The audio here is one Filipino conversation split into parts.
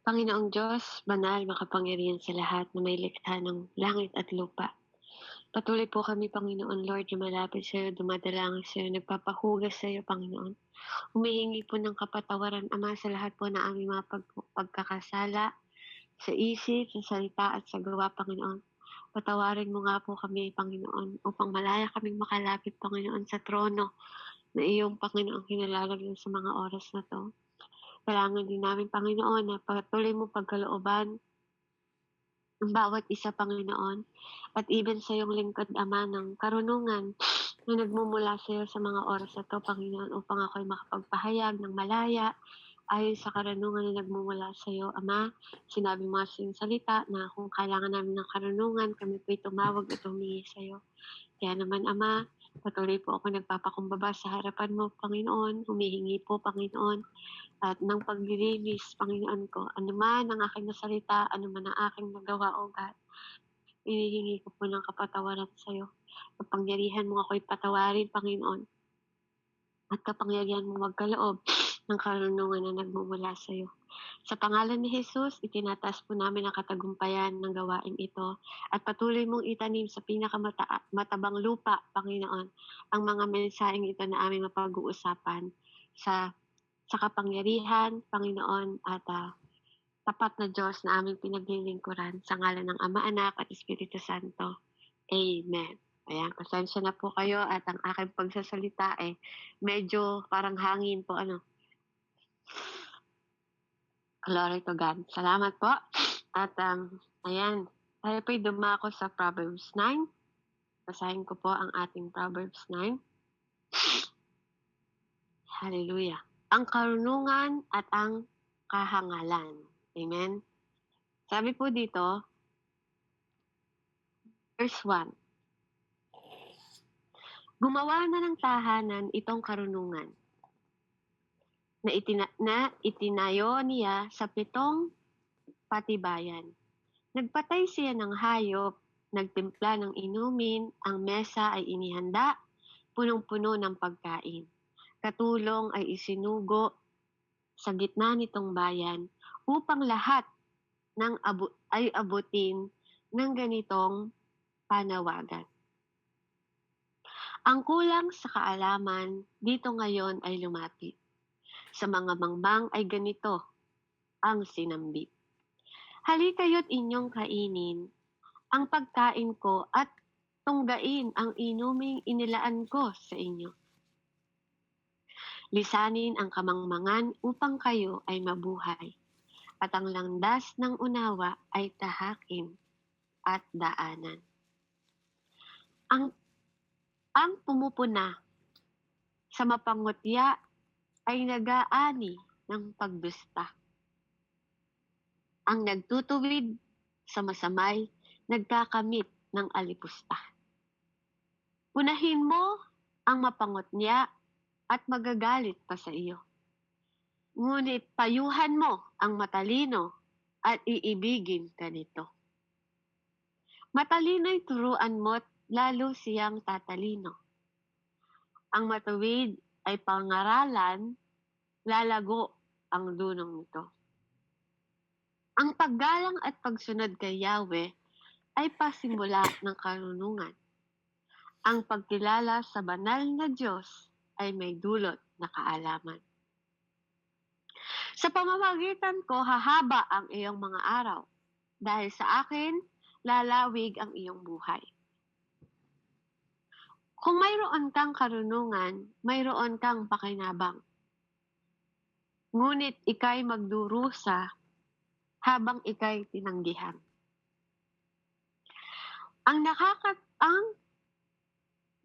Panginoong Diyos, banal, makapangyarihan sa lahat na may likha ng langit at lupa. Patuloy po kami, Panginoon Lord, na malapit sa iyo, dumadalangin sa iyo, nagpapahugas sa iyo, Panginoon. Humihingi po ng kapatawaran, Ama, sa lahat po na aming mga pagkakasala, sa isip, sa salita at sa gawa, Panginoon. Patawarin mo nga po kami, Panginoon, upang malaya kaming makalapit, Panginoon, sa trono na iyong, Panginoon, kinalalagyan sa mga oras na to. Kailangan din namin, Panginoon, na patuloy mo pagkalooban ng bawat isa, Panginoon, at even sa iyong lingkod, Ama, ng karunungan na nagmumula sa iyo sa mga oras na 'to, Panginoon, upang ako'y makapagpahayag ng malaya ayon sa karunungan na nagmumula sa iyo, Ama. Sinabi mo nga sa iyong salita na kung kailangan namin ng karunungan, kami po'y tumawag at humingi sa iyo. Kaya naman, Ama, patuloy po ako nagpapakumbaba sa harapan mo, Panginoon. Humihingi po, Panginoon, at ng paglilinis, Panginoon ko. Ano man ang aking nasalita, ano man ang aking nagawa, O God, hinihingi ko po ng kapatawaran sa iyo. Kapangyarihan mo ako'y patawarin, Panginoon, at kapangyarihan mo magkaloob ng karunungan na nagmumula sa iyo. Sa pangalan ni Jesus, itinataas po namin ang katagumpayan ng gawain ito at patuloy mong itanim sa pinakamatabang lupa, Panginoon, ang mga mensaheng ito na aming mapag-uusapan sa kapangyarihan, Panginoon, at tapat na Diyos na aming pinaglilingkuran sa ngalan ng Ama, Anak, at Espiritu Santo. Amen. Ayan, pasensya na po kayo at ang aking pagsasalita medyo parang hangin po, ano. Glory to God. Salamat po. At ayan, tayo po'y dumako sa Proverbs 9. Basahin ko po ang ating Proverbs 9. Hallelujah. Ang karunungan at ang kahangalan. Amen. Sabi po dito, verse 1, gumawa na ng tahanan itong karunungan na itinayo niya sa 7 patibayan. Nagpatay siya ng hayop, nagtimpla ng inumin, ang mesa ay inihanda, punong-puno ng pagkain. Katulong ay isinugo sa gitna nitong bayan upang lahat ay abutin ng ganitong panawagan. Ang kulang sa kaalaman dito ngayon ay lumapit. Sa mga mangmang ay ganito ang sinambit. Halikayo't inyong kainin ang pagkain ko at tunggain ang inuming inilaan ko sa inyo. Lisanin ang kamangmangan upang kayo ay mabuhay, at ang landas ng unawa ay tahakin at daanan. Ang pumupuna sa mapangutya ay nag-aani ng pagdusta. Ang nagtutuwid sa masamay, nagkakamit ng alipusta. Punahin mo ang mapangutya at magagalit pa sa iyo. Ngunit payuhan mo ang matalino at iibigin ka nito. Matalino'y turuan mo't lalo siyang tatalino. Ang matuwid ay pangaralan, lalago ang dunong nito. Ang paggalang at pagsunod kay Yahweh ay pasimula ng karunungan. Ang pagkilala sa banal na Diyos ay may dulot na kaalaman. Sa pamamagitan ko, hahaba ang iyong mga araw. Dahil sa akin, lalawig ang iyong buhay. Kung mayroon kang karunungan, mayroon kang pakinabang. Ngunit ikay magdurusa habang ikay tinanggihan. Ang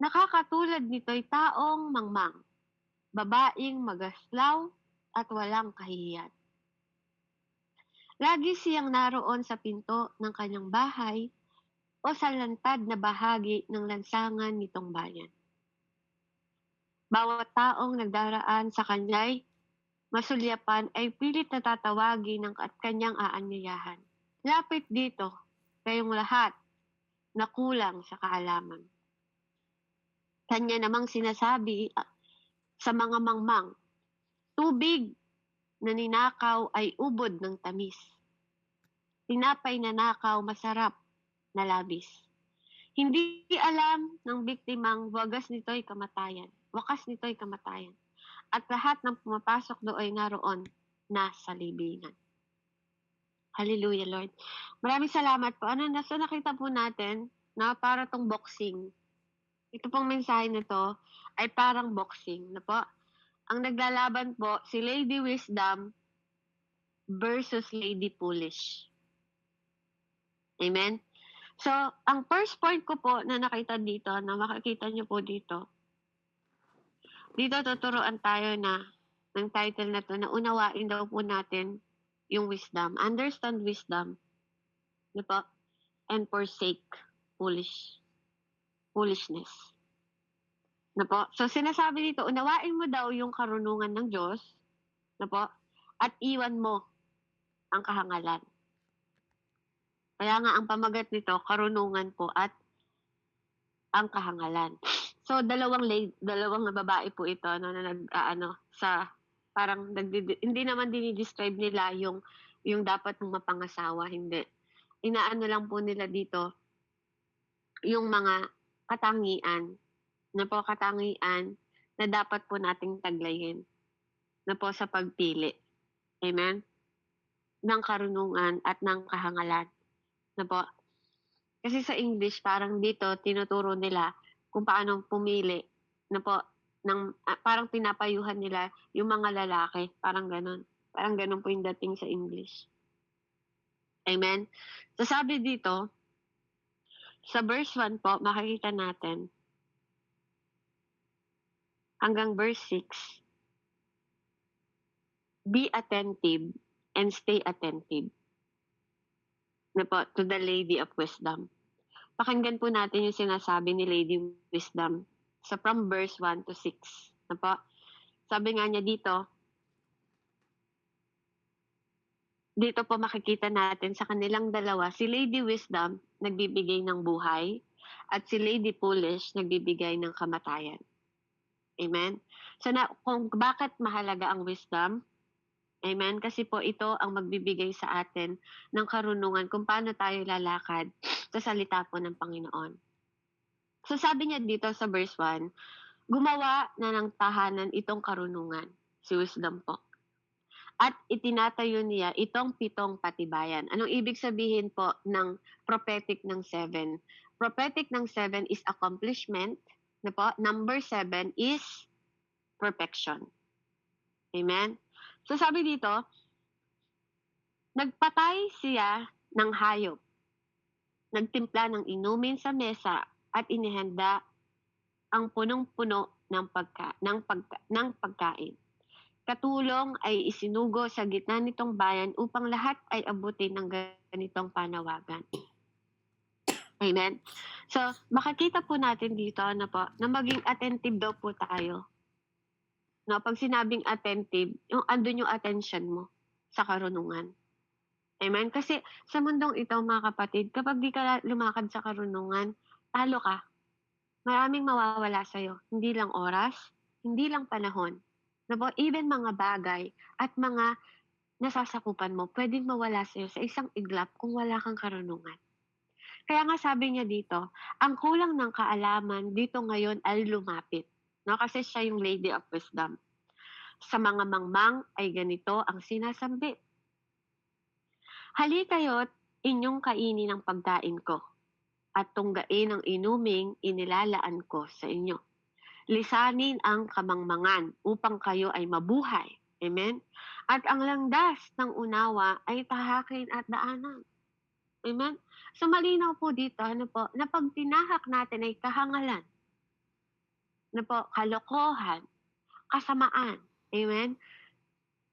nakakatulad nito'y taong mangmang, babaeng magaslaw at walang kahihiyan. Lagi siyang naroon sa pinto ng kanyang bahay o sa lantad na bahagi ng lansangan nitong bayan. Bawat taong nagdaraan sa kanya'y masulyapan ay pilit na tatawagin at kanyang aanyayahan. Lapit dito, kayong lahat na kulang sa kaalaman. Kanya namang sinasabi sa mga mangmang, tubig na ninakaw ay ubod ng tamis. Tinapay na nakaw masarap na labis. Hindi alam ng biktimang wakas nito'y kamatayan. At lahat ng pumapasok doon ay naroon na sa libingan. Hallelujah, Lord. Maraming salamat po. So nakita po natin na para tong boxing. Ito pong mensahe na to ay parang boxing na po. Ang naglalaban po si Lady Wisdom versus Lady Foolish. Amen? So, ang first point ko po na nakita dito, na makikita nyo po dito tuturuan tayo na ng title na to na unawain daw po natin yung wisdom. Understand wisdom. Di po? And forsake foolishness. Na po? So, sinasabi dito, unawain mo daw yung karunungan ng Diyos. Na po? At iwan mo ang kahangalan. Kaya nga ang pamagat nito, karunungan po at ang kahangalan. So dalawang babae po ito na sa parang hindi naman dinidescribe nila yung dapat ng mapangasawa, hindi. Inaano lang po nila dito yung mga katangian na dapat po nating taglayin na po sa pagpili. Amen? Ng karunungan at ng kahangalan. Na po. Kasi sa English, parang dito, tinuturo nila kung paano pumili. Na po, parang pinapayuhan nila yung mga lalaki. Parang ganun. Parang ganun po yung dating sa English. Amen? So sabi dito, sa verse 1 po, makikita natin, hanggang verse 6, be attentive and stay attentive. Na po, to the Lady of Wisdom. Pakinggan po natin yung sinasabi ni Lady Wisdom sa from verse 1 to 6. Na po, sabi nga niya dito po makikita natin sa kanilang dalawa, si Lady Wisdom nagbibigay ng buhay at si Lady Foolish nagbibigay ng kamatayan. Amen? So kung bakit mahalaga ang wisdom, amen? Kasi po ito ang magbibigay sa atin ng karunungan kung paano tayo lalakad sa salita po ng Panginoon. So sabi niya dito sa verse 1, gumawa na ng tahanan itong karunungan, si wisdom po. At itinatayo niya itong 7 patibayan. Anong ibig sabihin po ng prophetic ng 7? Prophetic ng 7 is accomplishment. Na po? Number 7 is perfection. Amen? So sabi dito, nagpatay siya ng hayop. Nagtimpla ng inumin sa mesa at inihanda ang punong-puno ng pagkain. Katulong ay isinugo sa gitna nitong bayan upang lahat ay abutin ng ganitong panawagan. Amen? So, makikita po natin dito na maging attentive daw po tayo. No, pag sinabing attentive, andun yung attention mo sa karunungan. Amen? Kasi sa mundong ito, mga kapatid, kapag di ka lumakad sa karunungan, talo ka. Maraming mawawala sa'yo. Hindi lang oras, hindi lang panahon. Even mga bagay at mga nasasakupan mo, pwedeng mawala sa'yo sa isang iglap kung wala kang karunungan. Kaya nga sabi niya dito, ang kulang ng kaalaman dito ngayon ay lumapit. No? Kasi siya yung Lady of Wisdom. Sa mga mangmang ay ganito ang sinasambit. Hali kayo't inyong kainin ang pagkain ko at tunggain ang inuming inilalaan ko sa inyo. Lisanin ang kamangmangan upang kayo ay mabuhay. Amen? At ang landas ng unawa ay tahakin at daanan. Amen? So malinaw po dito, na pag tinahak natin ay kahangalan. Kalokohan, kasamaan. Amen?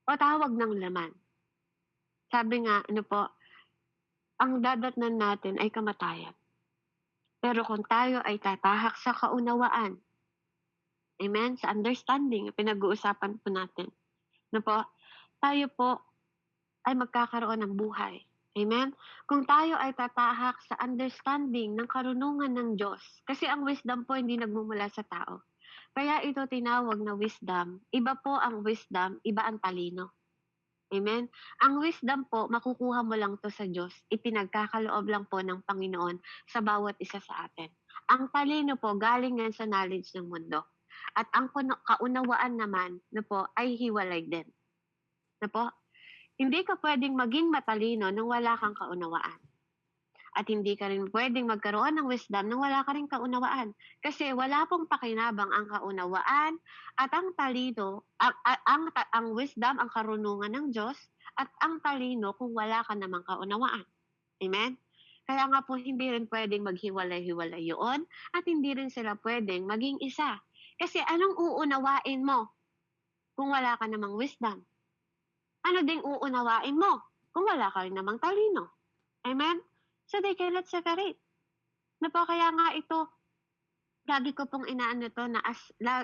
O tawag ng laman. Sabi nga, ang dadatnan natin ay kamatayan. Pero kung tayo ay tatahak sa kaunawaan, amen? Sa understanding, pinag-uusapan po natin. Tayo po ay magkakaroon ng buhay. Amen? Kung tayo ay tatahak sa understanding ng karunungan ng Diyos, kasi ang wisdom po hindi nagmumula sa tao. Kaya ito tinawag na wisdom. Iba po ang wisdom, iba ang talino. Amen? Ang wisdom po, makukuha mo lang 'to sa Diyos, ipinagkakaloob lang po ng Panginoon sa bawat isa sa atin. Ang talino po galing yan sa knowledge ng mundo at ang kaunawaan naman na po ay hiwalay din, na po. Hindi ka puwedeng maging matalino nang wala kang kaunawaan. At hindi ka rin puwedeng magkaroon ng wisdom nang wala ka ring kaunawaan. Kasi wala pong pakinabang ang kaunawaan at ang talino, ang wisdom, ang karunungan ng Diyos at ang talino kung wala ka namang kaunawaan. Amen? Kaya nga po hindi rin puwedeng maghiwalay-hiwalay yoon at hindi rin sila puwedeng maging isa. Kasi anong uunawain mo kung wala ka namang wisdom? Ano ding uunawain mo kung wala ka rin namang talino? Amen? So they cannot separate. Kaya nga ito, lagi ko pong inaano to na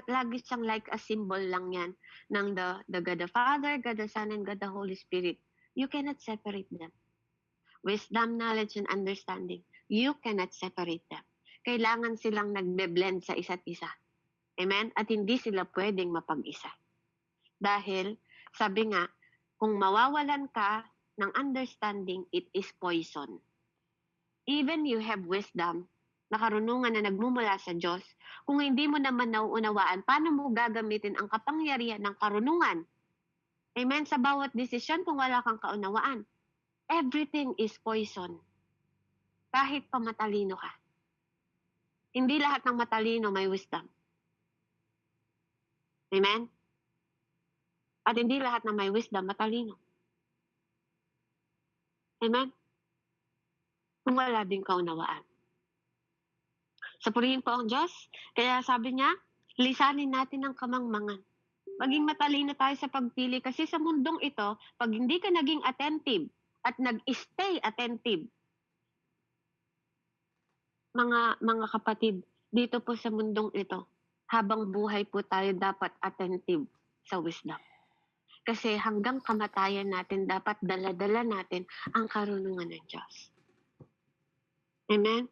lagi siyang like a symbol lang yan ng the God the Father, God the Son, and God the Holy Spirit. You cannot separate them. Wisdom, knowledge, and understanding. You cannot separate them. Kailangan silang nagbe-blend sa isa't isa. Amen? At hindi sila pwedeng mapag-isa. Dahil, sabi nga, kung mawawalan ka ng understanding, it is poison. Even you have wisdom, na karunungan na nagmumula sa Diyos, kung hindi mo naman nauunawaan, paano mo gagamitin ang kapangyarihan ng karunungan? Amen? Sa bawat desisyon kung wala kang kaunawaan. Everything is poison. Kahit pa matalino ka. Hindi lahat ng matalino may wisdom. Amen? At hindi lahat ng may wisdom matalino. Amen? Kung wala din kaunawaan. Sa purihin po ang Diyos, kaya sabi niya, lisanin natin ang kamangmangan. Maging matalino tayo sa pagpili kasi sa mundong ito, pag hindi ka naging attentive at nag-stay attentive, mga kapatid, dito po sa mundong ito, habang buhay po tayo dapat attentive sa wisdom. Kasi hanggang kamatayan natin, dapat dala-dala natin ang karunungan ng Diyos. Amen?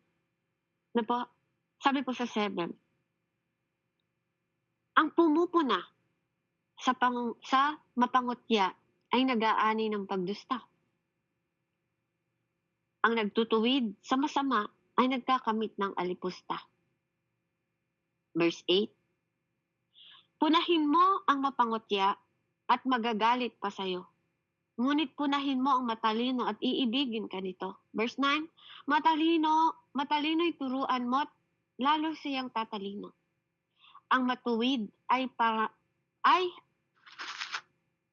Na po, sabi po sa 7, ang pumupuna sa mapangutya ay nag-aani ng pagdusta. Ang nagtutuwid sa masama ay nagkakamit ng alipusta. Verse 8, punahin mo ang mapangutya at magagalit pa sa'yo. Ngunit punahin mo ang matalino at iibigin ka nito. Verse 9, matalino'y turuan mo at lalo siyang tatalino. Ang matuwid ay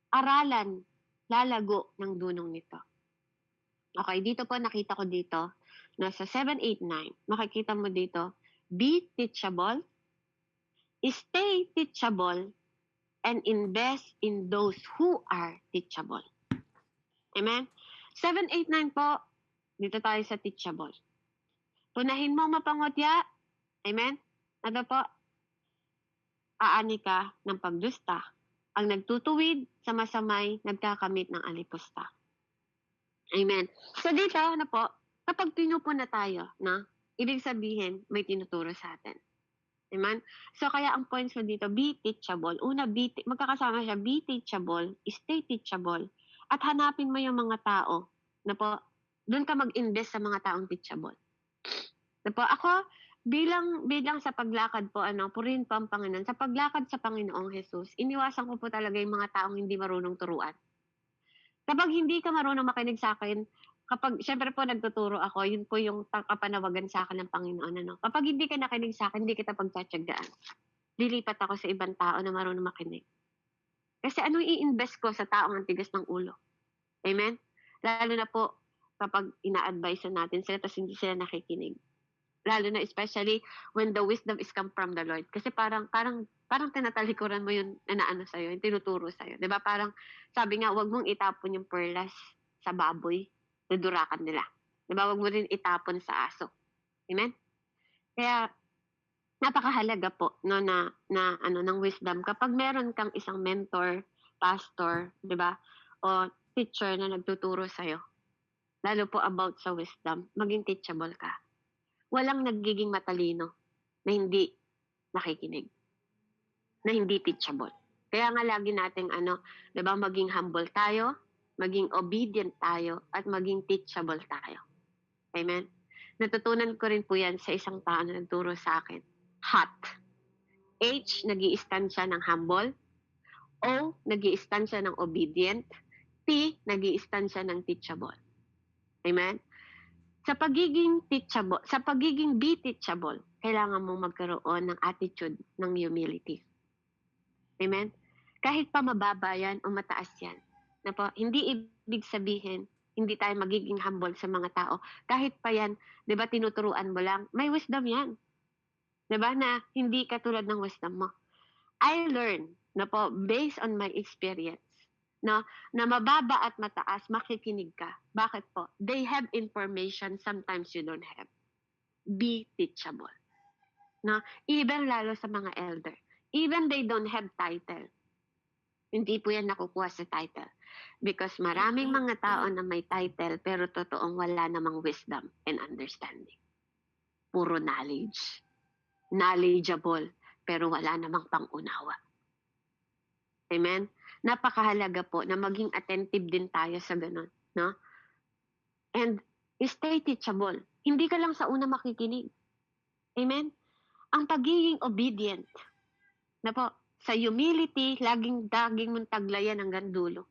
aralan, lalago ng dunong nito. Okay, dito po nakita ko dito, nasa 7, 8, 9, makikita mo dito, be teachable, stay teachable, and invest in those who are teachable. Amen? 7, 8, 9 po, dito tayo sa teachable. Punahin mo mapangutya, amen? Ano po? Aani ka ng pagdusta. Ang nagtutuwid sa masamay, nagkakamit ng alipusta. Amen. So dito, ano po, kapag pinupuna tayo, na, ibig sabihin, may tinuturo sa atin. Amen? So kaya ang points mo dito, be teachable. Una, magkakasama siya, be teachable, stay teachable, at hanapin mo yung mga tao, na po, doon ka mag-invest sa mga taong teachable. Na po, ako, bilang sa paglakad po, purihin po ang Panginoon, sa paglakad sa Panginoong Jesus, iniwasan ko po talaga yung mga taong hindi marunong turuan. Kapag hindi ka marunong makinig sa akin, syempre po nagtuturo ako, yun po yung kapanawagan sa akin ng Panginoon. Kapag hindi ka nakinig sa akin, hindi kita pagtsatsagaan. Lilipat ako sa ibang tao na marunong makinig. Kasi ano i-invest ko sa taong ang tigas ng ulo? Amen? Lalo na po kapag ina-advise natin sila tapos hindi sila nakikinig. Lalo na especially when the wisdom is come from the Lord. Kasi parang tinatalikuran mo yung inaano sa'yo, yung tinuturo sa'yo. Diba? Parang sabi nga, wag mong itapon yung perlas sa baboy, dudurakan nila. Diba? Wag mo rin itapon sa aso. Amen? Kaya, napakahalaga po no, ng wisdom. Kapag meron kang isang mentor, pastor, diba? O teacher na nagtuturo sa'yo, lalo po about sa wisdom, maging teachable ka. Walang nagiging matalino na hindi nakikinig, na hindi teachable. Kaya nga lagi nating 'di ba, maging humble tayo, maging obedient tayo, at maging teachable tayo. Amen? Natutunan ko rin po yan sa isang tao na nagturo sa akin. HOT. H, nag-i-stand siya ng humble. O, nag-i-stand siya ng obedient. T, nag-i-stand siya ng teachable. Amen? Sa pagiging teachable, sa pagiging be teachable, kailangan mong magkaroon ng attitude ng humility. Amen? Kahit pa mababa yan o mataas yan. Na po, hindi ibig sabihin, hindi tayo magiging humble sa mga tao. Kahit pa yan, di ba, tinuturuan mo lang, may wisdom yan. Di ba, na hindi katulad ng wisdom mo. I learn, na po, based on my experience, no, na mababa at mataas, makikinig ka. Bakit po? They have information sometimes you don't have. Be teachable. No? Even lalo sa mga elder. Even they don't have title. Hindi po yan nakukuha sa title. Because maraming mga tao na may title pero totoong wala namang wisdom and understanding. Puro knowledge. Knowledgeable pero wala namang pangunawa. Amen? Napakahalaga po na maging attentive din tayo sa ganun. No? And stay teachable. Hindi ka lang sa una makikinig. Amen? Ang pagiging obedient. Na po, sa humility, laging mong taglayan hanggang dulo.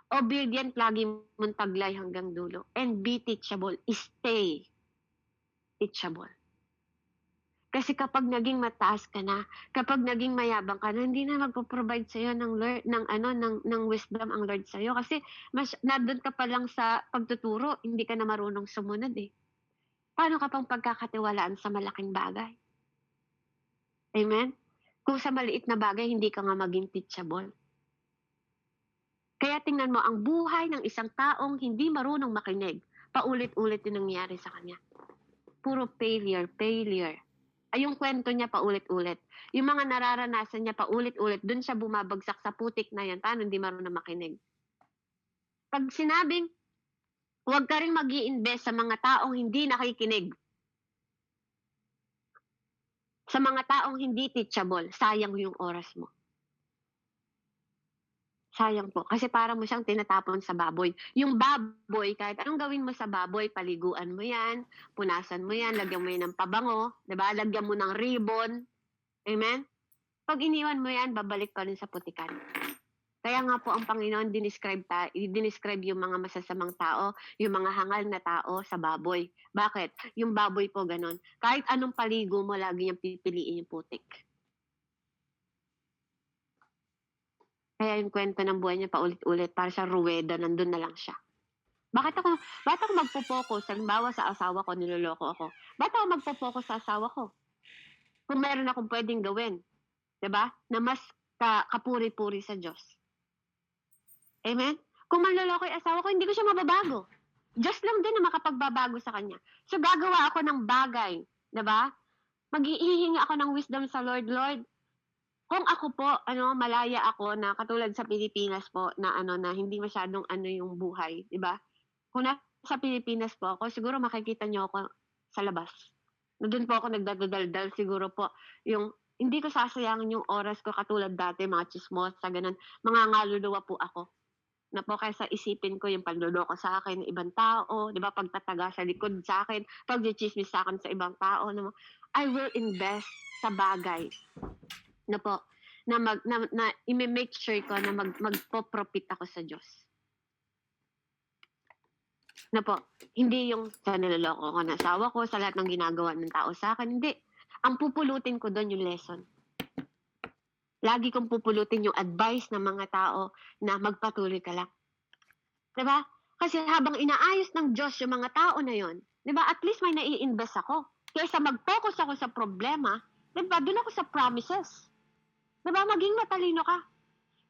Obedient, laging mong taglay hanggang dulo. And be teachable. Stay teachable. Kasi kapag naging mataas ka na, kapag naging mayabang ka na, hindi na magpo-provide sa'yo ng wisdom ang Lord sa'yo. Kasi nandun ka pa lang sa pagtuturo, hindi ka na marunong sumunod eh. Paano ka pang pagkakatiwalaan sa malaking bagay? Amen? Kung sa maliit na bagay, hindi ka nga maging teachable. Kaya tingnan mo, ang buhay ng isang taong hindi marunong makinig, paulit-ulit yung nangyayari sa kanya. Puro failure. Ay, yung kwento niya paulit-ulit. Yung mga nararanasan niya paulit-ulit, dun siya bumabagsak sa putik na yan. Paano hindi marunong makinig? Pag sinabing, huwag ka rin mag-i-invest sa mga taong hindi nakikinig, sa mga taong hindi teachable, sayang yung oras mo. Sayang po. Kasi para mo siyang tinatapon sa baboy. Yung baboy, kahit anong gawin mo sa baboy, paliguan mo yan, punasan mo yan, lagyan mo yan ng pabango, diba? Lagyan mo ng ribbon. Amen? Pag iniwan mo yan, babalik pa rin sa putikan. Kaya nga po ang Panginoon dinescribe yung mga masasamang tao, yung mga hangal na tao sa baboy. Bakit? Yung baboy po ganun. Kahit anong paligo mo, lagi niyang pipiliin yung putik. Kaya yung kwento ng buhay niya paulit-ulit, para sa ruweda, nandun na lang siya. Bakit ako magpo-focus? Halimbawa sa asawa ko, niloloko ako. Bakit ako magpo-focus sa asawa ko? Kung meron akong pwedeng gawin, diba? Na mas kapuri-puri sa Diyos. Amen? Kung manloloko yung asawa ko, hindi ko siya mababago. Diyos lang din na makapagbabago sa kanya. So gagawa ako ng bagay, diba? Mag-iihingi ako ng wisdom sa Lord. Lord, kung ako po, malaya ako na katulad sa Pilipinas po na na hindi masyadong yung buhay, 'di ba? Kung nasa Pilipinas po ako, siguro makikita niyo ako sa labas. Doon po ako nagdadaldal siguro po yung hindi ko sasayangin yung oras ko katulad dati, mga chismosa, ganun. Mga ngaluluwa po ako. Na po kaysa isipin ko yung pagluloko sa akin ng ibang tao, 'di ba? Pagtataga sa likod sa akin, pagchichismis sa akin sa ibang tao, I will invest sa bagay na po, na i-make sure ko na magpo-profit ako sa Diyos. Na po, hindi yung sa niloloko ko na asawa ko, sa lahat ng ginagawa ng tao sa akin, hindi. Ang pupulutin ko doon yung lesson. Lagi kong pupulutin yung advice ng mga tao na magpatuloy ka lang. Diba? Kasi habang inaayos ng Diyos yung mga tao na yon, diba, at least may nai-invest ako. Kaysa mag-focus ako sa problema, diba, doon ako sa promises. Diba, maging matalino ka.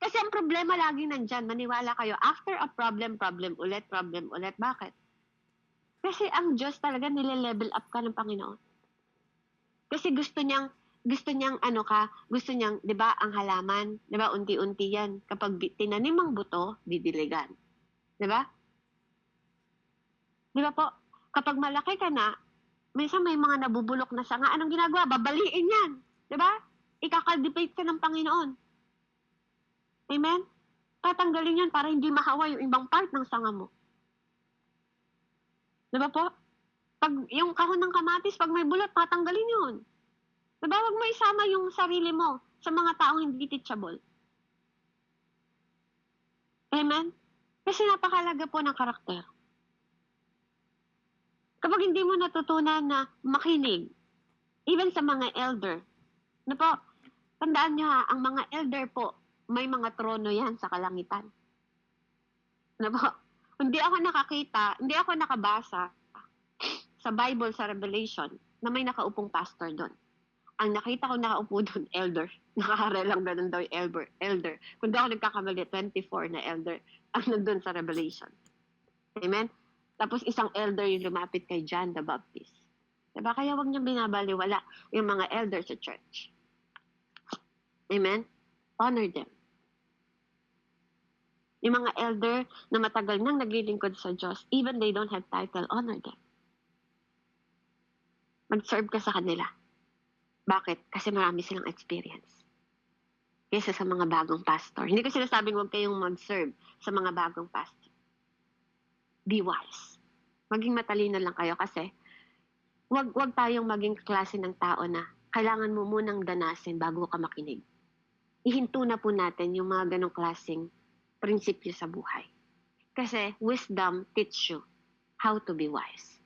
Kasi ang problema laging nandyan, maniwala kayo, after a problem ulit. Bakit? Kasi ang Diyos talaga nile-level up ka ng Panginoon. Kasi gusto niyang, di ba, ang halaman, di ba, unti-unti yan. Kapag tinanim ang buto, didiligan. Di ba? Di ba po? Kapag malaki ka na, minsan may mga nabubulok na sanga, anong ginagawa? Babaliin yan. Di ba? Ikakultivate ka ng Panginoon. Amen? Tatanggalin yan para hindi mahawa yung ibang part ng sanga mo. Di ba po? Pag yung kahon ng kamatis, pag may bulat, tatanggalin yun. Di ba? Huwag mo isama yung sarili mo sa mga taong hindi teachable. Amen? Kasi napakalaga po ng karakter. Kapag hindi mo natutunan na makinig, even sa mga elder, na po, tandaan nyo ha, ang mga elder po, may mga trono yan sa kalangitan. Na po, hindi ako nakabasa sa Bible, sa Revelation, na may nakaupong pastor doon. Ang nakita ko nakaupo doon, elder. Nakaharelang ganun daw yung elder. Kung di ako nagkakamali, 24 na elder ang nandun sa Revelation. Amen? Tapos isang elder yung lumapit kay John the Baptist. Diba? Kaya huwag niyong binabaliwala yung mga elder sa church. Amen? Honor them. Yung mga elder na matagal nang naglilingkod sa Diyos, even they don't have title, honor them. Mag-serve ka sa kanila. Bakit? Kasi marami silang experience. Kaysa sa mga bagong pastor. Hindi ko sinasabing huwag kayong mag-serve sa mga bagong pastor. Be wise. Maging matalino lang kayo kasi wag tayong maging klase ng tao na kailangan mo munang danasin bago ka makinig. Ihinto na po natin yung mga ganong klaseng prinsipyo sa buhay. Kasi wisdom teach you how to be wise.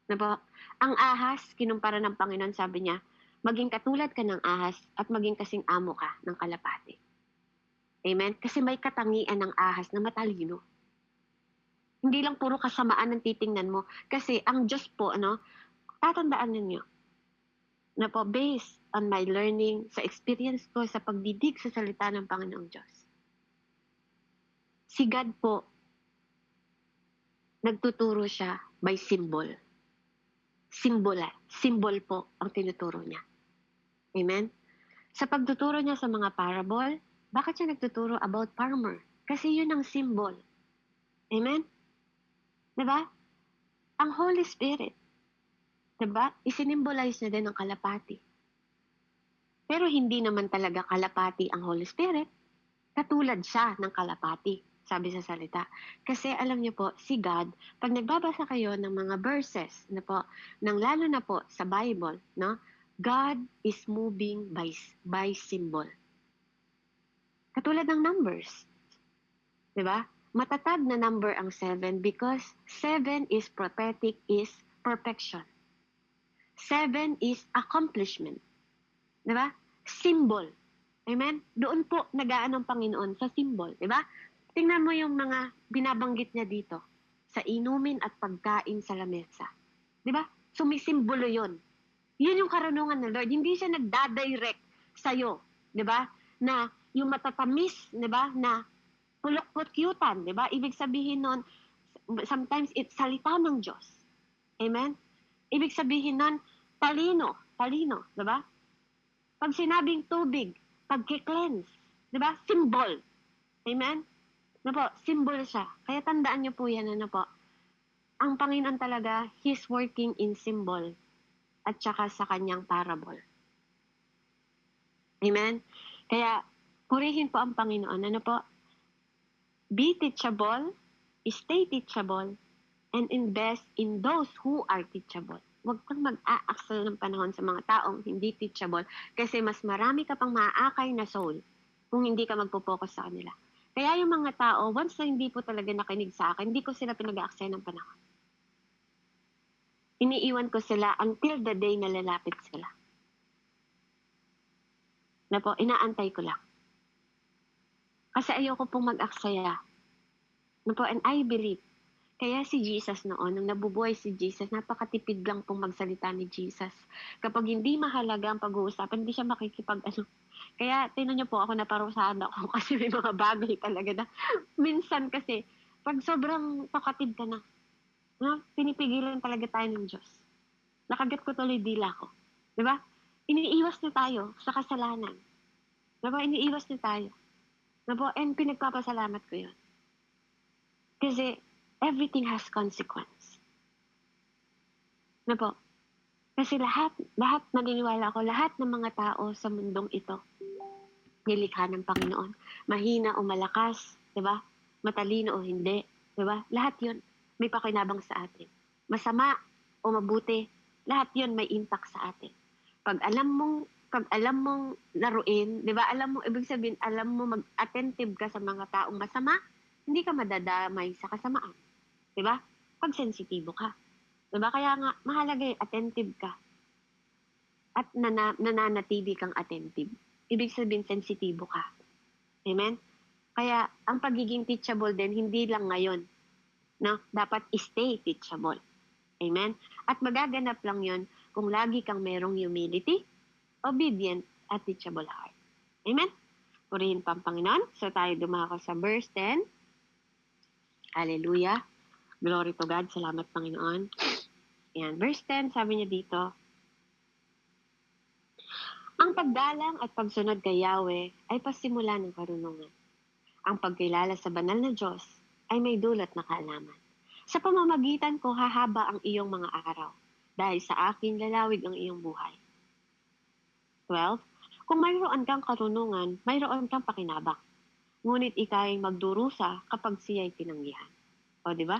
Diba? Ang ahas, kinumpara ng Panginoon, sabi niya, maging katulad ka ng ahas at maging kasing amo ka ng kalapati. Amen? Kasi may katangian ng ahas na matalino. Hindi lang puro kasamaan ang titingnan mo. Kasi ang Diyos po, tatandaan ninyo, na po, based on my learning, sa experience ko, sa pagdidig sa salita ng Panginoong Diyos. Si God po, nagtuturo siya by symbol. Symbol po ang tinuturo niya. Amen? Sa pagtuturo niya sa mga parable, bakit siya nagtuturo about farmer? Kasi yun ang symbol. Amen? Diba? Ang Holy Spirit, diba? Isinimbolize na din ang kalapati. Pero hindi naman talaga kalapati ang Holy Spirit. Katulad siya ng kalapati, sabi sa salita. Kasi alam niyo po, si God, pag nagbabasa kayo ng mga verses, lalo na po sa Bible, God is moving by symbol. Katulad ng Numbers. Diba? Matatag na number ang 7 because 7 is prophetic, is perfection. 7 is accomplishment. Diba? Symbol. Amen? Doon po nagaan ang Panginoon sa symbol. Diba? Tingnan mo yung mga binabanggit niya dito sa inumin at pagkain sa lamesa. Diba? Sumisimbolo yun. Yun yung karunungan ng Lord. Hindi siya nagdadirect sa'yo. Diba? Na yung matatamis, diba? Na pulok-pukyutan. Diba? Ibig sabihin nun, sometimes it's salita ng Diyos. Amen? Ibig sabihin nun, talino. Diba? Pag sinabing tubig, pagki-cleanse. Diba? Symbol. Amen? Symbol siya. Kaya tandaan niyo po yan, ang Panginoon talaga, He's working in symbol at saka sa kanyang parable. Amen? Kaya, purihin po ang Panginoon. Be teachable, stay teachable, and invest in those who are teachable. Huwag kang mag-aaksel ng panahon sa mga taong hindi teachable kasi mas marami ka pang maaakay na soul kung hindi ka magpo-focus sa kanila. Kaya yung mga tao, once na hindi po talaga nakinig sa akin, hindi ko sila pinag-aaksay ng panahon. Iniiwan ko sila until the day na lalapit sila. Inaantay ko lang. Kasi ayoko pong mag-aksaya. And I believe, kaya si Jesus noon, nung nabubuhay si Jesus, napakatipid lang pong magsalita ni Jesus. Kapag hindi mahalaga ang pag-uusapan, hindi siya Kaya, tinan niyo po, ako naparusahan ako kasi may mga bagay talaga na minsan kasi, pag sobrang talkative ka na, pinipigilan talaga tayo ng Diyos. Nakagat ko tuloy dila ko. Diba? Iniiwas na tayo sa kasalanan. Diba? Iniiwas na tayo. And pinagpapasalamat ko yun. Kasi, everything has consequence. Kasi lahat naniniwala ako, lahat ng mga tao sa mundong ito, nilikha ng Panginoon. Mahina o malakas, 'di ba? Matalino o hindi, 'di ba? Lahat 'yun may pakinabang sa atin. Masama o mabuti, lahat 'yun may impact sa atin. Pag alam mong laruin, 'di ba? Alam mo, ibig sabihin, alam mo mag-attentive ka sa mga taong masama, hindi ka madadamay sa kasamaan, 'di ba? Pag sensitibo ka, 'di ba? Kaya nga mahalaga 'yung attentive ka at nananatili kang attentive. Ibig sabihin sensitibo ka. Amen? Kaya ang pagiging teachable din hindi lang ngayon, no? Dapat stay teachable. Amen? At magaganap lang 'yon kung lagi kang merong humility, obedient, at teachable heart. Amen? Purihin pa ang Panginoon. So tayo dumako sa verse 10. Hallelujah. Glory to God. Salamat, Panginoon. Ayan. Verse 10, sabi niya dito, ang paggalang at pagsunod kay Yahweh ay pasimula ng karunungan. Ang pagkilala sa banal na Diyos ay may dulot na kaalaman. Sa pamamagitan ko hahaba ang iyong mga araw, dahil sa akin lalawig ang iyong buhay. 12. Kung mayroon kang karunungan, mayroon kang pakinabang. Ngunit ika'y magdurusa kapag siya'y tinanggihan. O, di ba?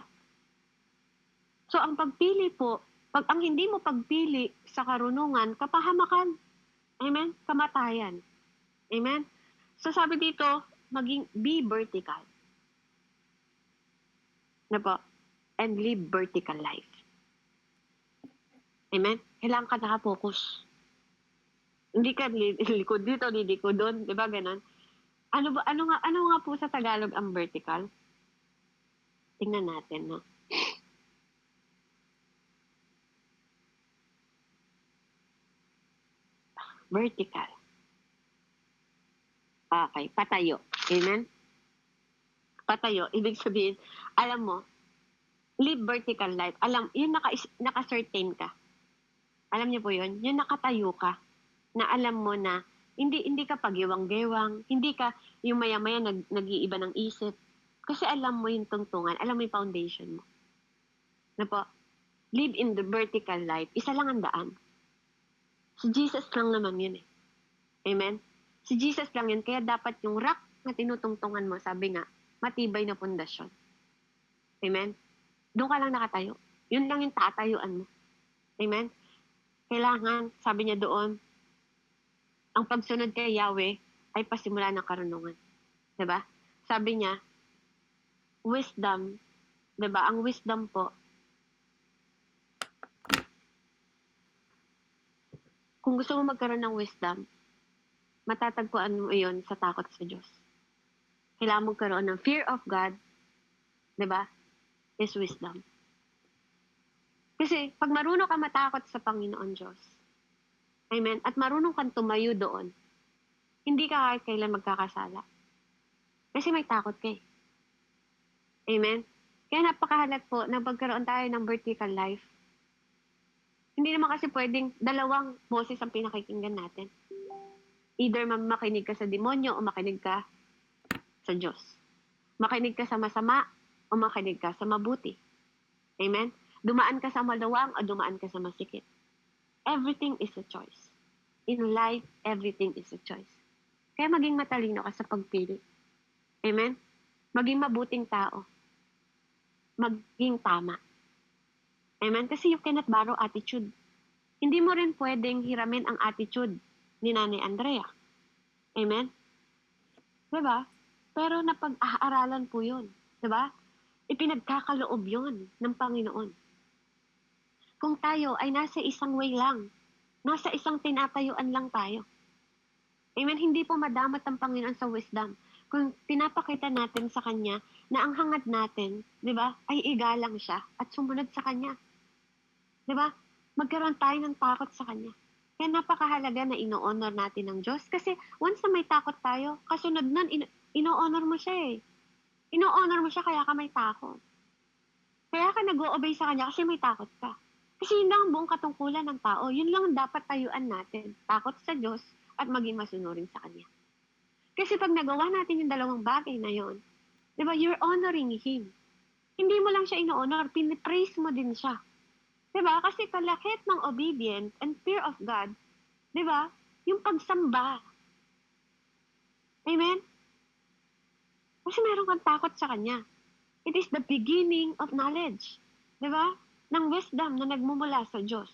So, ang pagpili po, pag ang hindi mo pagpili sa karunungan, kapahamakan. Amen? Kamatayan. Amen? So, sabi dito, be vertical. Na po? And live vertical life. Amen? Kailangan ka nakapokus. Hindi ka lilikod dito, lilikod doon. Di ba ganon? Ano nga po sa Tagalog ang vertical? Tingnan natin, no? Vertical. Okay, patayo. Amen? Patayo, ibig sabihin, alam mo, live vertical life. Yun naka-certain ka. Alam niyo po yun? Yung nakatayo ka, na alam mo na, hindi ka pagiwang-gewang, hindi ka yung maya-maya nag-iiba ng isip. Kasi alam mo yung tungtungan, alam mo yung foundation mo. Na po, live in the vertical life, isa lang ang daan. Si Jesus lang naman yun eh. Amen? Si Jesus lang yun, kaya dapat yung rock na tinutungtungan mo, sabi nga, matibay na pundasyon. Amen? Doon ka lang nakatayo. Yun lang yung tatayuan mo. Amen? Kailangan, sabi niya doon, ang pagsunod kay Yahweh ay pasimula ng karunungan. Diba? Sabi niya, wisdom, diba? Ang wisdom po, kung gusto mo magkaroon ng wisdom, matatagpuan mo iyon sa takot sa Diyos. Kailangan mo magkaroon ng fear of God, diba? Is wisdom. Kasi pag marunong ka matakot sa Panginoon Diyos, amen, at marunong kang tumayo doon, hindi ka kahit kailan magkakasala. Kasi may takot ka eh. Amen? Kaya napakahalat po na pagkaroon tayo ng vertical life. Hindi naman kasi pwedeng dalawang boses ang pinakikinggan natin. Either makinig ka sa demonyo o makinig ka sa Diyos. Makinig ka sa masama o makinig ka sa mabuti. Amen? Dumaan ka sa maluwang o dumaan ka sa masikip. Everything is a choice. In life, everything is a choice. Kaya maging matalino ka sa pagpili. Amen? Maging mabuting tao. Maging tama. Amen? Kasi you cannot borrow attitude. Hindi mo rin pwedeng hiramin ang attitude ni Nanay Andrea. Amen? Diba? Pero napag-aaralan po yun. Diba? Ipinagkakaloob yun ng Panginoon. Kung tayo ay nasa isang way lang, nasa isang tinatayuan lang tayo. Amen? Hindi po madamat ang Panginoon sa wisdom. Kung pinapakita natin sa Kanya na ang hangad natin, diba, ay igalang siya at sumunod sa Kanya. Diba? Magkaroon tayo ng takot sa Kanya. Kaya napakahalaga na ino-honor natin ng Diyos. Kasi once na may takot tayo, kasunod nun, ino-honor mo siya eh. Ino-honor mo siya kaya ka may takot. Kaya ka nag-o-obey sa Kanya kasi may takot ka. Kasi yun lang ang buong katungkulan ng tao. Yun lang dapat tayuan natin. Takot sa Diyos at maging masunurin sa Kanya. Kasi pag nagawa natin yung dalawang bagay na yon, di ba, you're honoring Him. Hindi mo lang siya ino-honor, pinipraise mo din siya. Di ba? Kasi kalakit ng obedience and fear of God, di ba? Yung pagsamba. Amen? Kasi meron kang takot sa Kanya. It is the beginning of knowledge. Di ba? Ng wisdom na nagmumula sa Diyos.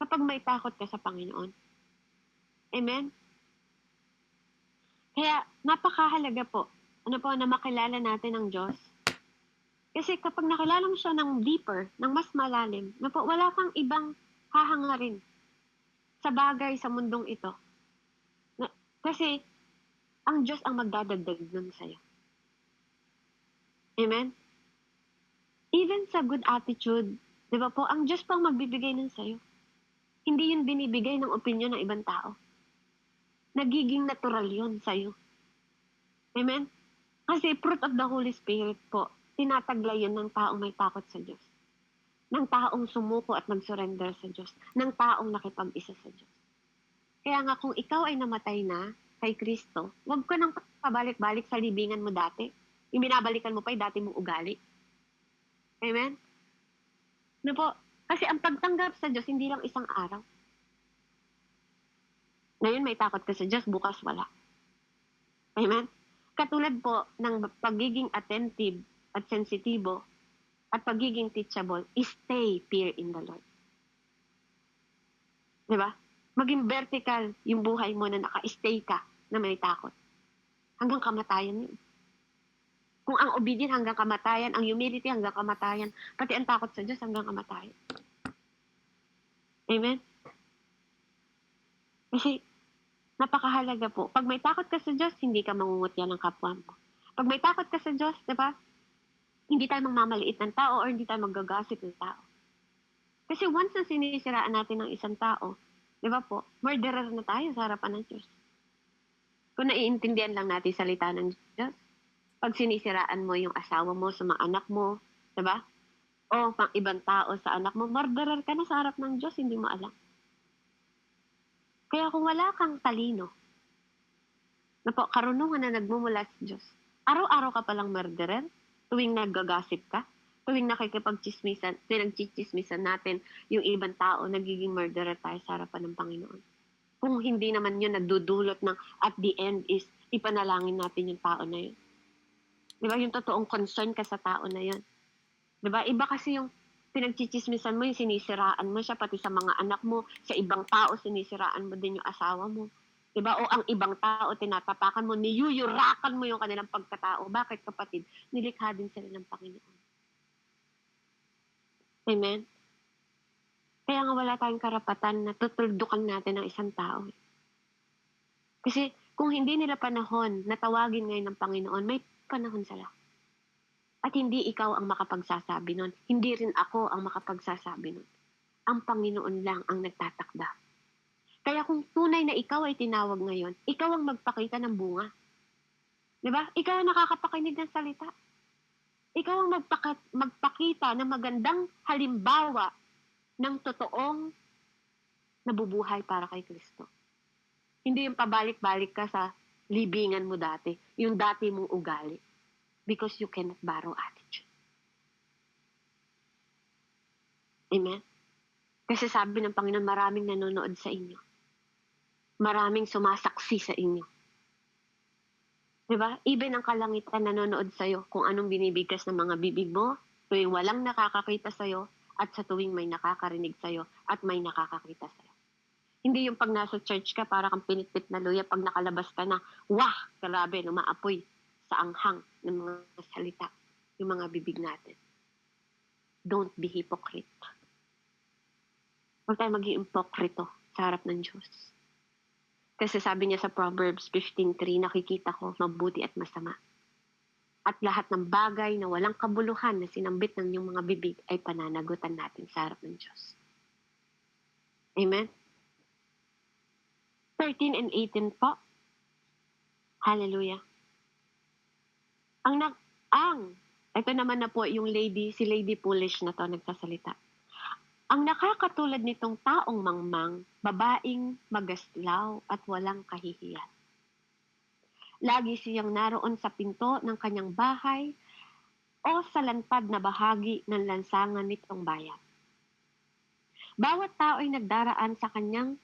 Kapag may takot ka sa Panginoon. Amen? Kaya napakahalaga po, na makilala natin ang Diyos. Kasi kapag nakilala mo siya ng deeper, ng mas malalim, wala kang ibang hahangarin sa bagay sa mundong ito. Kasi ang Diyos ang magdadagdag nun sa'yo. Amen? Even sa good attitude, di ba po, ang Diyos pa ang magbibigay nun sa'yo. Hindi yun binibigay ng opinion ng ibang tao. Nagiging natural yun sa'yo. Amen? Kasi fruit of the Holy Spirit po, tinataglay yun ng taong may takot sa Diyos. Ng taong sumuko at nag-surrender sa Diyos. Ng taong nakipag-isa sa Diyos. Kaya nga kung ikaw ay namatay na kay Kristo, huwag ka nang pabalik-balik sa libingan mo dati. Yung binabalikan mo pa yung dati mong ugali. Amen? No po? Kasi ang pagtanggap sa Diyos, hindi lang isang araw. Ngayon may takot ka sa Diyos, bukas wala. Amen? Katulad po ng pagiging attentive at sensitibo at pagiging teachable, stay pure in the Lord. Diba? Maging vertical yung buhay mo na naka-stay ka na may takot. Hanggang kamatayan yun. Kung ang obedient hanggang kamatayan, ang humility hanggang kamatayan, pati ang takot sa Diyos hanggang kamatayan. Amen? Kasi napakahalaga po. Pag may takot ka sa Diyos, hindi ka mangungutya ng kapwa mo. Pag may takot ka sa Diyos, diba? Hindi tayo magmamaliit ng tao or hindi tayo maggagasip ng tao. Kasi once na sinisiraan natin ng isang tao, di ba po, murderer na tayo sa harapan ng Diyos. Kung naiintindihan lang natin salita ng Diyos, pag sinisiraan mo yung asawa mo sa mga anak mo, di ba? O pang ibang tao sa anak mo, murderer ka na sa harap ng Diyos, hindi mo alam. Kaya kung wala kang talino, na po, karunungan na nagmumula sa Diyos, araw-araw ka palang murderer, tuwing naggagasip ka, tuwing nakikipagchismisan, pinagchichismisan natin yung ibang tao, nagiging murderer tayo sa harapan ng Panginoon. Kung hindi naman yun nagdudulot ng at the end is ipanalangin natin yung tao na yun. Di ba? Yung totoong concern ka sa tao na yun. Di ba? Iba kasi yung pinagchichismisan mo, yung sinisiraan mo siya, pati sa mga anak mo, sa ibang tao, sinisiraan mo din yung asawa mo. Diba? O ang ibang tao, tinatapakan mo, niyuyurakan mo yung kanilang pagkatao. Bakit, kapatid? Nilikha din sila ng Panginoon. Amen? Kaya nga wala tayong karapatan na tutuldukan natin ng isang tao. Kasi kung hindi nila panahon na tawagin ngayon ng Panginoon, may panahon sila. At hindi ikaw ang makapagsasabi nun. Hindi rin ako ang makapagsasabi nun. Ang Panginoon lang ang nagtatakda. Kaya kung tunay na ikaw ay tinawag ngayon, ikaw ang magpakita ng bunga. Diba? Ikaw ang nakakapakinig ng salita. Ikaw ang magpakita ng magandang halimbawa ng totoong nabubuhay para kay Kristo. Hindi yung pabalik-balik ka sa libingan mo dati, yung dati mong ugali. Because you cannot borrow attitude. Amen? Kasi sabi ng Panginoon, maraming nanonood sa inyo. Maraming sumasaksi sa inyo. Diba? Even ang kalangitan nanonood sa'yo kung anong binibigkas ng mga bibig mo, tuwing walang nakakakita sa'yo, at sa tuwing may nakakarinig sa'yo, at may nakakakita sa'yo. Hindi yung pag nasa church ka, para kang pinitpit na luya, pag nakalabas ka na, wah, grabe, lumaapoy sa anghang ng mga salita, yung mga bibig natin. Don't be hypocrite. Huwag tayo maging hipokrito sa harap ng Diyos. Kasi sabi niya sa Proverbs 15:3, nakikita ko mabuti at masama. At lahat ng bagay na walang kabuluhan na sinambit ng iyong mga bibig ay pananagutan natin sa harap ng Diyos. Amen? 13 and 18 po. Hallelujah. Ito naman na po yung si Lady Foolish na to nagsasalita. Ang nakakatulad nitong taong mangmang, babaeng magaslaw at walang kahihiyan. Lagi siyang naroon sa pinto ng kanyang bahay o sa lantad na bahagi ng lansangan nitong bayan. Bawat tao ay nagdaraan sa kanyang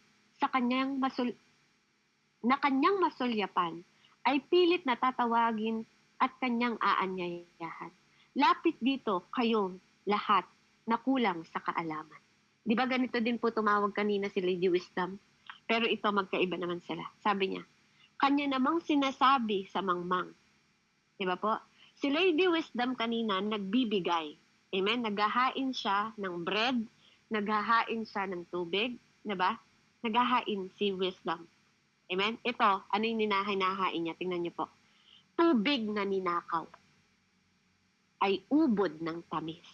masulyapan ay pilit na tatawagin at kanyang aanyayahan. Lapit dito kayong lahat na kulang sa kaalaman. Di ba ganito din po tumawag kanina si Lady Wisdom? Pero ito magkaiba naman sila. Sabi niya, kanya namang sinasabi sa mangmang. Di ba po? Si Lady Wisdom kanina nagbibigay. Amen? Naghahain siya ng bread, naghahain siya ng tubig, di ba? Naghahain si Wisdom. Amen? Ito, ano yung hinahain niya? Tingnan niyo po. Tubig na ninakaw ay ubod ng tamis.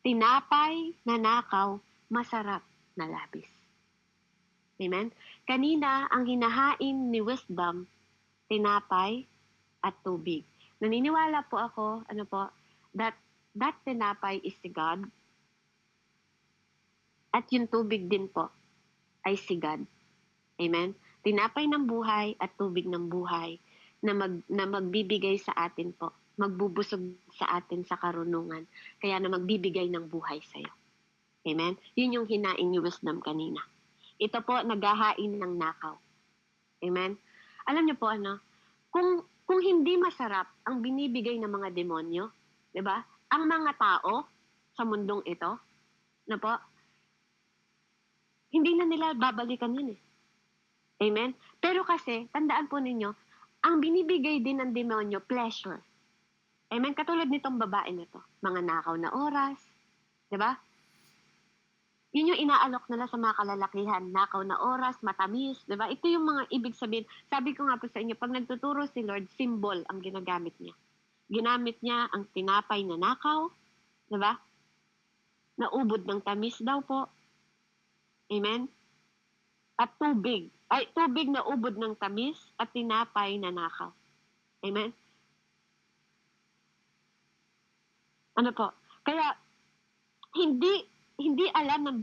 Tinapay na nakaw, masarap na labis. Amen? Kanina, ang hinahain ni Wisdom, tinapay at tubig. Naniniwala po ako, that tinapay is si God at yung tubig din po ay si God. Amen? Tinapay ng buhay at tubig ng buhay na magbibigay sa atin po, magbubusog sa atin sa karunungan, kaya na magbibigay ng buhay sa iyo. Amen? Yun yung hinain ni Wisdom kanina. Ito po, naghahain ng nakaw. Amen? Alam niyo po kung hindi masarap ang binibigay ng mga demonyo, di ba? Ang mga tao sa mundong ito, na po, hindi na nila babalikan yun eh. Amen? Pero kasi, tandaan po ninyo, ang binibigay din ng demonyo, pleasure. Amen? Katulad nitong babae na to. Mga nakaw na oras. Diba? Yun yung inaalok nila sa mga kalalakihan. Nakaw na oras, matamis. Diba? Ito yung mga ibig sabihin. Sabi ko nga po sa inyo, pag nagtuturo si Lord, symbol ang ginagamit niya. Ginamit niya ang tinapay na nakaw. Diba? Naubod ng tamis daw po. Amen? At tubig. Ay, tubig na ubod ng tamis at tinapay na nakaw. Amen? Ano po? Kaya, hindi alam ng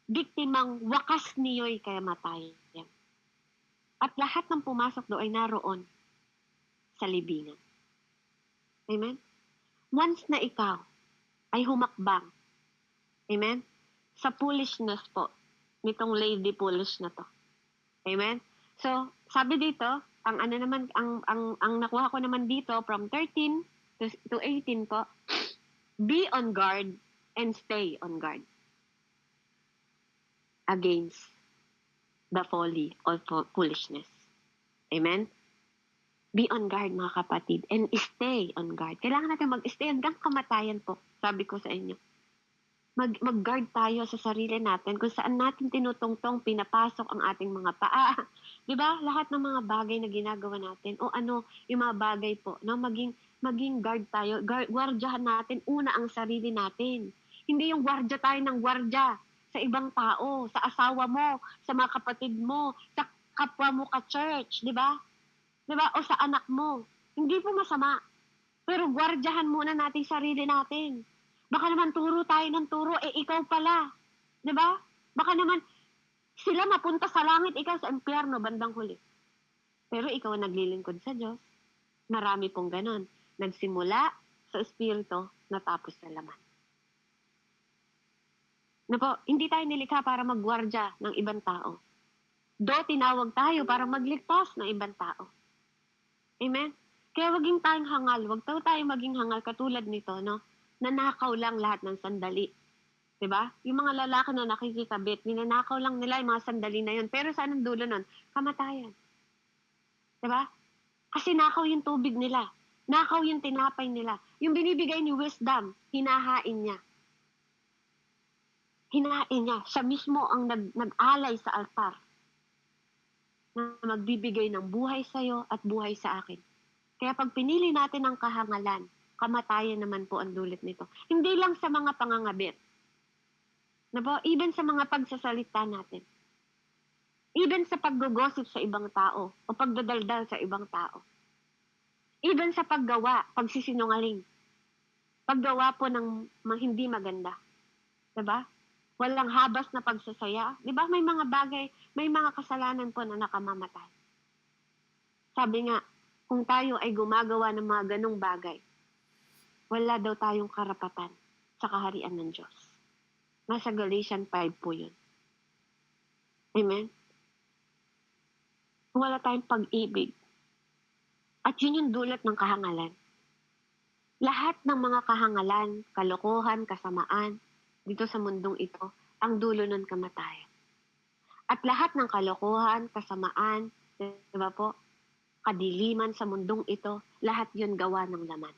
biktimang wakas niyo'y kamatayan. At lahat ng pumasok doon ay naroon sa libingan. Amen? Once na ikaw ay humakbang, amen? Sa foolishness po, nitong lady foolish na to. Amen? So, sabi dito, ang nakuha ko naman dito from 13 to 18 po, be on guard and stay on guard against the folly or foolishness. Amen? Be on guard, mga kapatid, and stay on guard. Kailangan natin mag-stay hanggang kamatayan po, sabi ko sa inyo. Mag-guard tayo sa sarili natin kung saan natin tinutungtong, pinapasok ang ating mga paa. Di ba? Lahat ng mga bagay na ginagawa natin, o yung mga bagay po, no? Maging guard tayo. Gwardyahan natin una ang sarili natin. Hindi yung gwardya tayo ng gwardya sa ibang tao, sa asawa mo, sa mga kapatid mo, sa kapwa mo ka-church, di ba? Di ba? O sa anak mo. Hindi po masama. Pero gwardyahan muna natin sarili natin. Baka naman turo tayo ng turo, ikaw pala. Di ba? Baka naman sila mapunta sa langit, ikaw sa impyerno, bandang huli. Pero ikaw ang naglilingkod sa Diyos. Marami pong ganon. Nagsimula sa espiritu, natapos sa laman. Na po, hindi tayo nilikha para magwardya ng ibang tao. Tinawag tayo para magligtas ng ibang tao. Amen? Kaya waging tayong hangal. Wag tayong maging hangal katulad nito, no? Nanakaw lang lahat ng sandali. Diba? Yung mga lalaki na nakikikabit, ninanakaw lang nila yung mga sandali na yun. Pero saan ang dulo nun? Kamatayan. Diba? Kasi nakaw yung tubig nila. Nakaw yung tinapay nila. Yung binibigay ni Wisdom, hinahain niya. Hinahain niya. Siya mismo ang nag-alay sa altar na magbibigay ng buhay sa'yo at buhay sa akin. Kaya pag pinili natin ang kahangalan, kamatayan naman po ang dulot nito. Hindi lang sa mga pangangabit. Even sa mga pagsasalita natin. Even sa paggugosip sa ibang tao o pagdadaldal sa ibang tao. Even sa paggawa, pagsisinungaling. Paggawa po ng hindi maganda. Diba? Walang habas na pagsasaya. Diba? May mga bagay, may mga kasalanan po na nakamamatay. Sabi nga, kung tayo ay gumagawa ng mga ganong bagay, wala daw tayong karapatan sa kaharian ng Diyos. Nasa Galatians 5 po yun. Amen? Kung wala tayong pag-ibig, At yun yung dulot ng kahangalan. Lahat ng mga kahangalan, kalokohan, kasamaan dito sa mundong ito, ang dulo ng kamatayan. At lahat ng kalokohan, kasamaan, di ba po, kadiliman sa mundong ito, lahat yun gawa ng laman.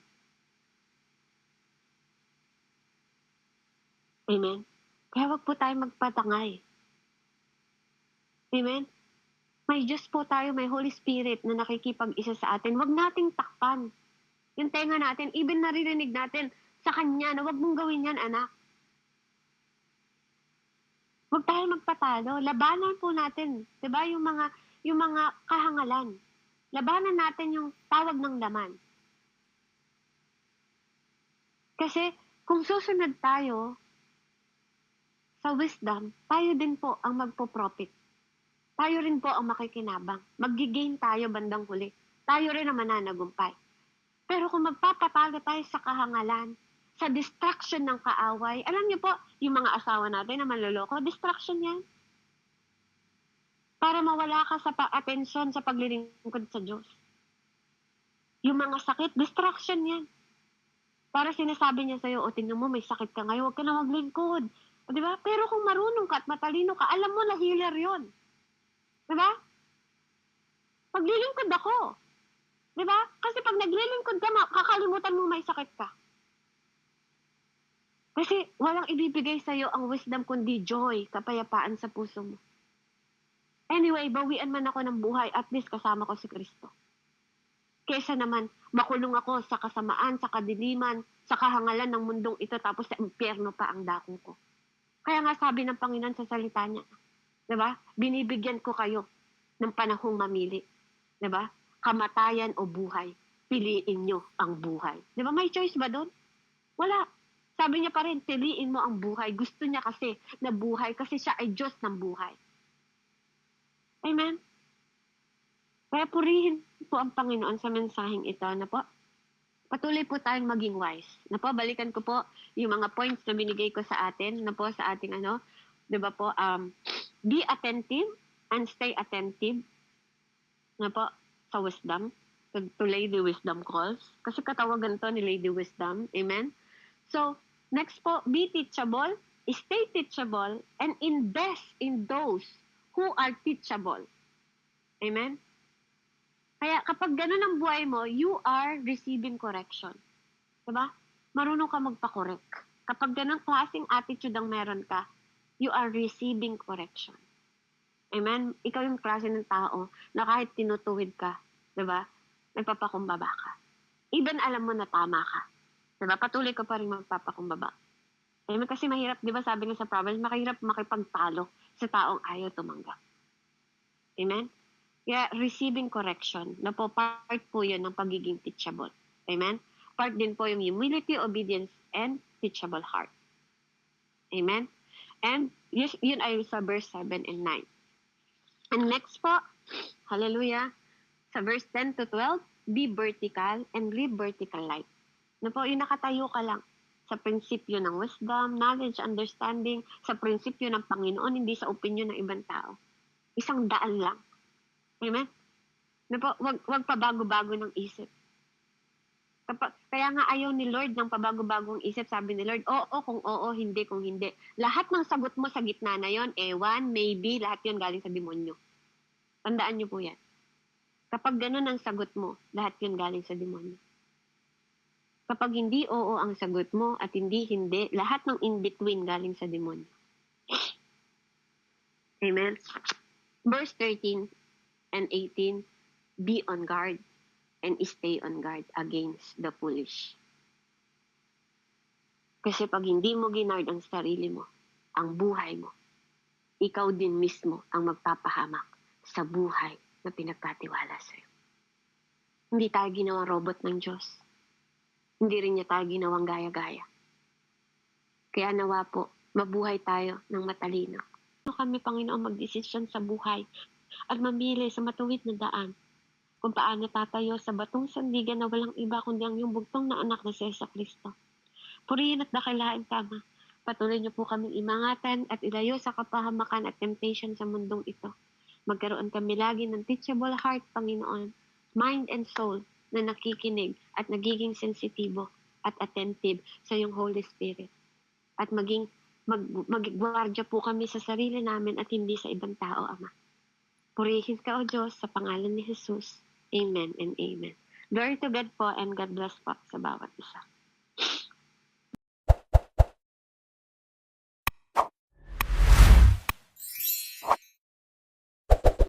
Amen? Kaya wag po tayo magpatangay. Amen? May Diyos po tayo, may Holy Spirit na nakikipag-isa sa atin. Wag nating takpan yung tenga natin, even naririnig natin sa Kanya na wag mong gawin yan, anak. Wag tayo magpatalo. Labanan po natin, 'di ba, yung mga kahangalan. Labanan natin yung tawag ng laman. Kasi kung susunod tayo sa wisdom, tayo din po ang magpo-profit. Tayo rin po ang makikinabang. Maggi-gain tayo bandang huli. Tayo rin ang mananagumpay. Pero kung magpapatalo tayo sa kahangalan, sa distraction ng kaaway, alam niyo po, yung mga asawa natin na manloloko, distraction yan. Para mawala ka sa atensyon sa paglilingkod sa Diyos. Yung mga sakit, distraction yan. Para sinasabi niya sa'yo, o tingnan mo, may sakit ka ngayon, huwag ka na maglingkod. O, diba? Pero kung marunong ka at matalino ka, alam mo na healer yon. Diba? Maglilingkod ako. Diba? Kasi pag naglilingkod ka, kakalimutan mo may sakit ka. Kasi walang ibibigay sa'yo ang wisdom kundi joy, kapayapaan sa puso mo. Anyway, bawian man ako ng buhay, at least kasama ko si Kristo. Kesa naman, makulong ako sa kasamaan, sa kadiliman, sa kahangalan ng mundong ito, tapos sa impyerno pa ang dako ko. Kaya nga sabi ng Panginoon sa salita niya, diba? Binibigyan ko kayo ng panahong mamili. Diba? Kamatayan o buhay, piliin nyo ang buhay. Diba? May choice ba doon? Wala. Sabi niya pa rin, piliin mo ang buhay. Gusto niya kasi na buhay kasi siya ay Diyos ng buhay. Amen? Kaya purihin po ang Panginoon sa mensaheng ito na po. Patuloy po tayong maging wise. Na po, balikan ko po yung mga points na binigay ko sa atin, na po sa ating diba po, be attentive and stay attentive. Na po, sa wisdom. To Lady Wisdom calls. Kasi katawagan to ni Lady Wisdom. Amen? So, next po, be teachable, stay teachable, and invest in those who are teachable. Amen? Kaya kapag ganun ang buhay mo, you are receiving correction. Diba? Marunong ka magpa-correct. Kapag ganun klaseng attitude ang meron ka, you are receiving correction. Amen? Ikaw yung klase ng tao na kahit tinutuwid ka, diba? Nagpapakumbaba ka. Even alam mo na tama ka. Diba? Patuloy ka pa rin magpapakumbaba. Amen? Kasi mahirap, diba sabi nga sa Proverbs, mahirap makipagtalo sa taong ayaw tumanggap. Amen? Kaya receiving correction, na po part po yun ng pagiging teachable. Amen? Part din po yung humility, obedience, and teachable heart. Amen? And yun ay sa verse 7 and 9. And next po, hallelujah, sa verse 10 to 12, be vertical and live vertical life. Na po, yung nakatayo ka lang sa prinsipyo ng wisdom, knowledge, understanding, sa prinsipyo ng Panginoon, hindi sa opinion ng ibang tao. Isang daan lang. Amen? Na po, wag pabago-bago ng isip. Kaya nga ayaw ni Lord ng pabago-bagong isip. Sabi ni Lord, oo kung oo, hindi kung hindi. Lahat ng sagot mo sa gitna na yon, ewan, maybe, lahat yon galing sa demonyo. Tandaan niyo po yan. Kapag ganun ang sagot mo, lahat yon galing sa demonyo. Kapag hindi oo ang sagot mo at hindi, lahat ng in-between galing sa demonyo. Amen? Verse 13 and 18, be on guard and stay on guard against the foolish. Kasi pag hindi mo ginard ang sarili mo, ang buhay mo, ikaw din mismo ang magpapahamak sa buhay na pinagkatiwala sa'yo. Hindi tayo ginawang robot ng Diyos. Hindi rin niya tayo ginawang gaya-gaya. Kaya nawa po, mabuhay tayo ng matalino. Kami, Panginoon, magdesisyon sa buhay at mamili sa matuwid na daan kung paano tatayo sa batong sandigan na walang iba kundi ang iyong bugtong na anak na si Kristo. Purihin at dakilain tama. Patuloy niyo po kaming imangatan at ilayo sa kapahamakan at temptation sa mundong ito. Magkaroon kami lagi ng teachable heart, Panginoon, mind and soul, na nakikinig at nagiging sensitibo at attentive sa iyong Holy Spirit. At magguwardiya po kami sa sarili namin at hindi sa ibang tao, Ama. Purihin ka, O Diyos, sa pangalan ni Jesus. Amen and amen. Glory to God po and God bless po sa bawat isa.